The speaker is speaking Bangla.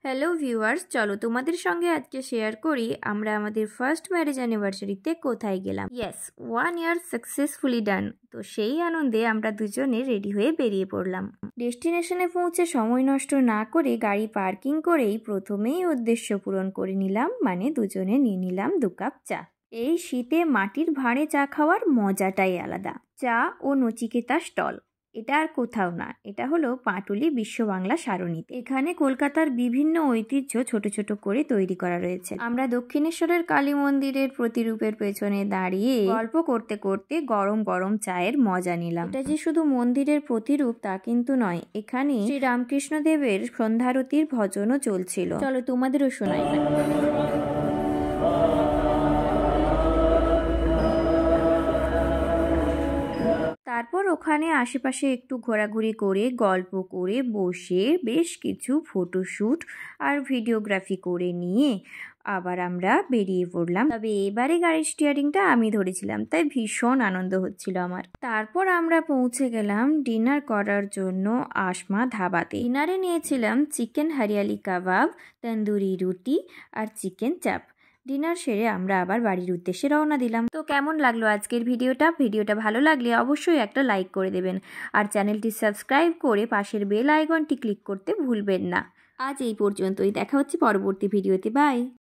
হ্যালো ভিউয়ার্স, চলো তোমাদের সঙ্গে আজকে শেয়ার করি আমরা আমাদের ফার্স্ট ম্যারেজ অ্যানিভার্সারিতে কোথায় গেলাম। ইয়েস, 1 ইয়ার সাকসেসফুলি ডান। তো সেই আনন্দে আমরা দুজনে রেডি হয়ে বেরিয়ে পড়লাম। ডেস্টিনেশনে পৌঁছে সময় নষ্ট না করে গাড়ি পার্কিং করেই প্রথমেই উদ্দেশ্য পূরণ করে নিলাম, মানে দুজনে নিয়ে নিলাম 2 কাপ চা। এই শীতে মাটির ভাঁড়ে চা খাওয়ার মজাটাই আলাদা। চা ও নচিকেতা স্টল, এটা আর কোথাও না, এটা হলো পাটুলি বিশ্ব বাংলা সারণীতে। এখানে কলকাতার বিভিন্ন ঐতিহ্য ছোট ছোট করে তৈরি করা রয়েছে। আমরা দক্ষিণেশ্বরের কালী মন্দিরের প্রতিরূপের পেছনে দাঁড়িয়ে গল্প করতে করতে গরম গরম চায়ের মজা নিলাম। এটা যে শুধু মন্দিরের প্রতিরূপ তা কিন্তু নয়, এখানে শ্রী রামকৃষ্ণদেবের সন্ধ্যারতির ভজনও চলছিল। চলো তোমাদেরও শোনাই না। তারপর ওখানে আশেপাশে একটু ঘোরাঘুরি করে গল্প করে বসে বেশ কিছু ফটোশ্যুট আর ভিডিওগ্রাফি করে নিয়ে আবার আমরা বেরিয়ে পড়লাম। তবে এবারে গাড়ির স্টিয়ারিংটা আমি ধরেছিলাম, তাই ভীষণ আনন্দ হচ্ছিল আমার। তারপর আমরা পৌঁছে গেলাম ডিনার করার জন্য আসমা ধাবাতে। ডিনারে নিয়েছিলাম চিকেন হরিয়ালি কাবাব, তন্দুরি রুটি আর চিকেন চাপ। ডিনার সেরে আমরা আবার বাড়ির উদ্দেশ্যে রওনা দিলাম। তো কেমন লাগলো আজকের ভিডিওটা ভালো লাগলে অবশ্যই একটা লাইক করে দেবেন আর চ্যানেলটি সাবস্ক্রাইব করে পাশের বেল আইকনটি ক্লিক করতে ভুলবেন না। আজ এই পর্যন্তই, দেখা হচ্ছে পরবর্তী ভিডিওতে। বাই।